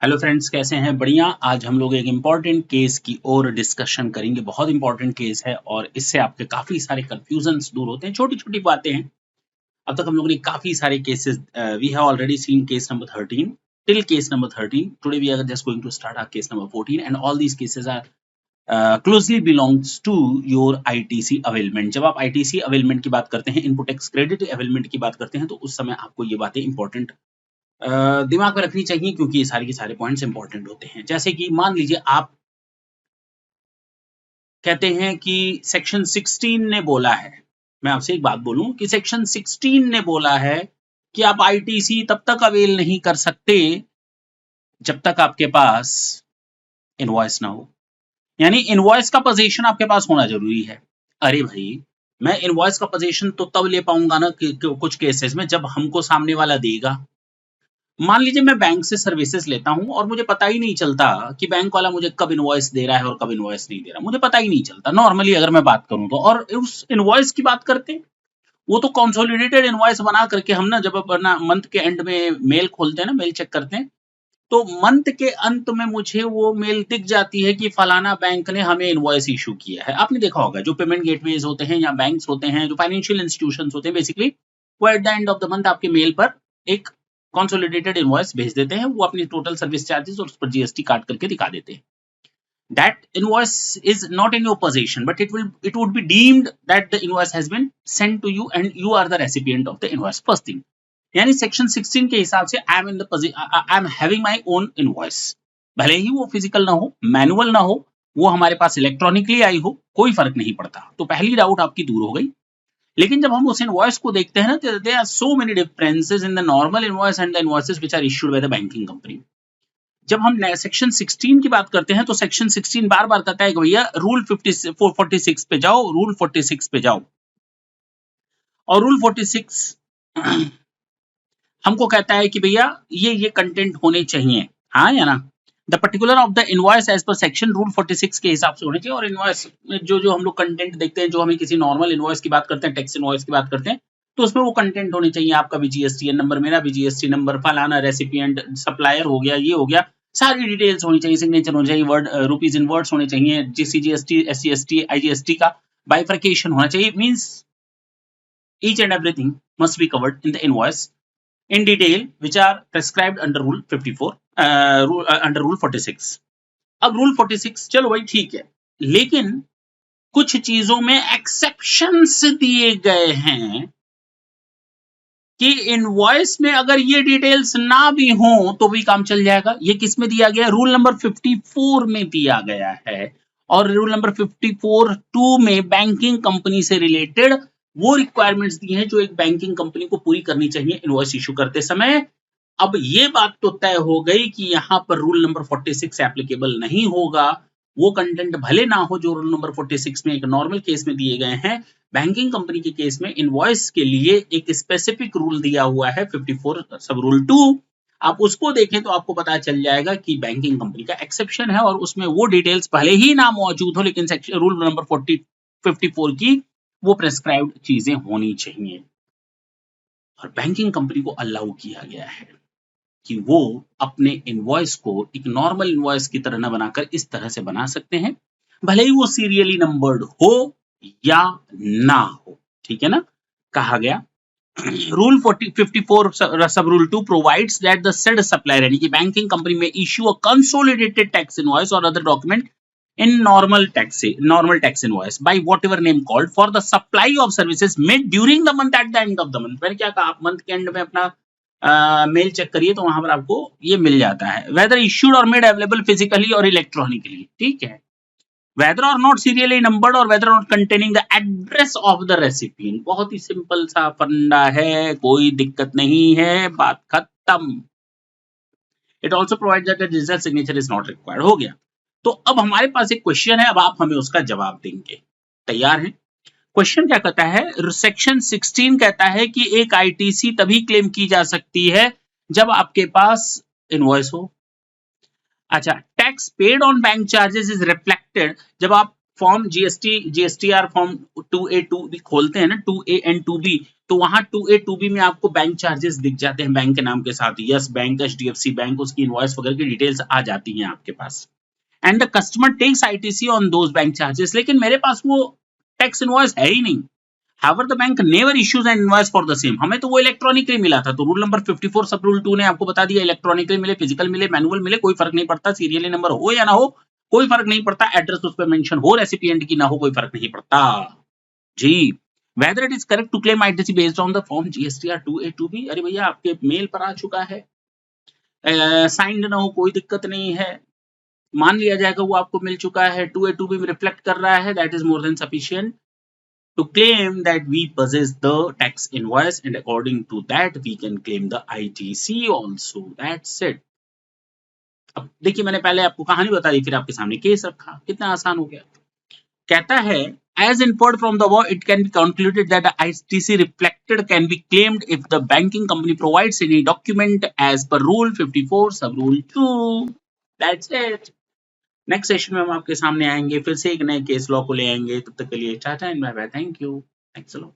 Hello friends, कैसे हैं? बढ़िया। आज हम लोग एक इम्पॉर्टेंट केस की ओर डिस्कशन करेंगे। बहुत इंपॉर्टेंट केस है और इससे आपके काफी सारे कंफ्यूजन्स दूर होते हैं। छोटी छोटी बातें हैं। अब तक हम लोगों ने काफी सारे cases, we have already seen case number 13 till case number 13। Today we are just going to start our case number 14 and all these cases are closely belongs to your ITC availment. जब आप ITC availment की बात करते हैं, input tax credit availment की बात करते हैं, तो उस समय आपको ये बातें इंपॉर्टेंट दिमाग में रखनी चाहिए, क्योंकि ये सारे के सारे पॉइंट्स इंपॉर्टेंट होते हैं। जैसे कि मान लीजिए आप कहते हैं कि सेक्शन 16 ने बोला है, मैं आपसे एक बात बोलूं कि सेक्शन 16 ने बोला है कि आप आईटीसी तब तक अवेल नहीं कर सकते जब तक आपके पास इनवॉइस ना हो। यानी इनवॉइस का पोजीशन आपके पास होना जरूरी है। अरे भाई, मैं इनवॉइस का पोजीशन तो तब ले पाऊंगा ना कि कुछ केसेस में जब हमको सामने वाला देगा। मान लीजिए मैं बैंक से सर्विसेज लेता हूं और मुझे पता ही नहीं चलता कि बैंक वाला मुझे कब इनवॉइस दे रहा है और कब इनवॉइस नहीं दे रहा, मुझे पता ही नहीं चलता नॉर्मली अगर मैं बात करूं तो। और उस इनवॉइस की बात करते हैं, वो तो कंसोलिडेटेड इनवॉइस बना करके हम ना, जब अपना मंथ के एंड में मेल खोलते हैं ना, मेल चेक करते हैं, तो मंथ के अंत में मुझे वो मेल दिख जाती है कि फलाना बैंक ने हमें इनवॉइस इशू किया है। आपने देखा होगा जो पेमेंट गेटवेज होते हैं या बैंक्स होते हैं, जो फाइनेंशियल इंस्टीट्यूशंस होते हैं, बेसिकली वो at the end of the month आपके मेल पर एक कंसोलिडेटेड इनवॉइस भेज देते हैं। वो अपनी टोटल सर्विस चार्जेस और उस पर जीएसटी काट करके दिखा देते हैं। That invoice is not in your possession, but it would be deemed that the invoice has been sent to you and you are the recipient of the invoice. First thing, यानी section 16 के हिसाब से I am having my own invoice. भले ही वो physical ना हो, manual ना हो, वो हमारे पास इलेक्ट्रॉनिकली आई हो, कोई फर्क नहीं पड़ता। तो पहली डाउट आपकी दूर हो गई। लेकिन जब हम उस इनवॉइस को देखते हैं ना, there are so many differences in the normal invoice and the invoices which are issued by the banking company. जब हम सेक्शन 16 की बात करते हैं तो सेक्शन 16 बार बार कहता है कि भैया रूल 46 पे जाओ, रूल 46 पे जाओ। और रूल 46 हमको कहता है कि भैया ये कंटेंट होने चाहिए, हाँ या ना। The particular of the invoice as per section rule 46 के हिसाब से होने चाहिए। और इनवॉइस में जो हम लोग कंटेंट देखते हैं, जो हमें किसी नॉर्मल इनवॉइस की बात करते हैं, टैक्स इनवॉइस की बात करते हैं, तो उसमें वो कंटेंट होने चाहिए। आपका भी जीएसटी नंबर, मेरा भी जीएसटी नंबर, फलाना रेसिपिएंट, सप्लायर हो गया, ये हो गया, सारी डिटेल्स होनी चाहिए, सिग्नेचर होनी चाहिए, वर्ड रुपीज इन वर्ड्स होने चाहिए, जीसीजीएसटी, एससीएसटी, आईजीएसटी का बाइफर्केशन होना चाहिए। Means each and everything must be covered in the invoice in detail, which are prescribed under rule 54, under rule 46. अब रूल 46 चलो भाई ठीक है, लेकिन कुछ चीजों में एक्सेप्शंस दिए गए हैं कि इनवॉइस में अगर ये डिटेल्स ना भी हो तो भी काम चल जाएगा। ये किस में दिया गया है? रूल नंबर 54 में दिया गया है। और रूल नंबर 54(2) में बैंकिंग कंपनी से रिलेटेड वो रिक्वायरमेंट्स दी हैं जो एक बैंकिंग कंपनी को पूरी करनी चाहिए इनवॉइस इशू करते समय। अब ये बात तो तय हो गई कि यहां पर रूल नंबर 46 एप्लीकेबल नहीं होगा। वो कंटेंट भले ना हो जो रूल नंबर 46 में एक नॉर्मल केस में दिए गए हैं, बैंकिंग कंपनी के केस में इनवॉइस के लिए एक स्पेसिफिक रूल दिया हुआ है 54 सब रूल 2। आप उसको देखें तो आपको पता चल जाएगा कि बैंकिंग कंपनी का एक्सेप्शन है और उसमें वो डिटेल्स भले ही ना मौजूद हो, लेकिन सेक्शन रूल नंबर 54 की वो प्रेस्क्राइब्ड चीजें होनी चाहिए। और बैंकिंग कंपनी को अलाउ किया गया है कि वो अपने इनवॉइस को एक नॉर्मल इनवॉइस की तरह न बनाकर इस तरह से बना सकते हैं, भले ही वो सीरियली नंबर्ड हो या ना हो। ठीक है ना। कहा गया रूल 54 सब rule 2 provides that the said supplier, यानी कि बैंकिंग कंपनी में issue a consolidated tax invoice और other document in normal tax invoice by whatever name called for the supply of services made during the month at the end of the month। मैंने क्या कहा, आप month के and में अपना mail check करिए तो वहां पर आपको ये मिल जाता है। वेदर इश्यूड और मेड अवेलेबल फिजिकली और इलेक्ट्रॉनिकली, ठीक है। वेदर और नॉट सीरियली नंबर्ड और whether not containing the address of the recipient. बहुत ही सिंपल सा फंडा है, कोई दिक्कत नहीं है, बात खत्म। It also provide that the digital signature is not required. हो गया। तो अब हमारे पास एक क्वेश्चन है, अब आप हमें उसका जवाब देंगे। तैयार हैं? क्वेश्चन क्या कहता है? सेक्शन 16 कहता है कि एक आईटीसी तभी क्लेम की जा सकती है जब आपके पास इनवॉइस हो। अच्छा, tax paid on bank charges is reflected, जब आप form GSTR form 2A 2B खोलते हैं ना, 2A एंड 2B, तो वहां 2A 2B में आपको बैंक चार्जेस दिख जाते हैं बैंक के नाम के साथ, यस बैंक, HDFC बैंक, उसकी इनवॉइस वगैरह की डिटेल्स आ जाती हैं आपके पास, and the customer takes ITC on those bank charges. लेकिन मेरे पास वो टैक्स इनवॉइस है ही नहीं। However, the bank never issues an invoice for the same. हमें तो वो इलेक्ट्रॉनिकली मिला था, तो रूल नंबर 54 सब रूल 2 ने आपको बता दिया, इलेक्ट्रॉनिकली मिले, फिजिकल मिले, मैनुअल मिले, कोई फर्क नहीं पड़ता, सीरियली नंबर हो या ना हो कोई फर्क नहीं पड़ता, एड्रेस उस पर मेंशन हो रेसिपिएंट की ना हो कोई फर्क नहीं पड़ता जी। Whether it is correct to claim ITC based on the form GSTR 2A 2B, अरे भैया आपके मेल पर आ चुका है, साइंड ना हो कोई दिक्कत नहीं है, मान लिया जाएगा वो आपको मिल चुका है, 2A 2B में रिफ्लेक्ट कर रहा है, that is more than sufficient to claim that we possess the tax invoice, and according to that we can claim the ITC also. That's it. अब देखिए मैंने पहले आपको कहानी बता दी, फिर आपके सामने केस रखा, कितना आसान हो गया। कहता है as inferred from the above it can be concluded that the ITC reflected can be claimed if the banking company provides any document as per rule 54 sub rule 2. That's it. Next session में हम आपके सामने आएंगे, फिर से एक नए case law को ले आएंगे। तब तक के लिए tata and bye bye, thank you, thanks a lot.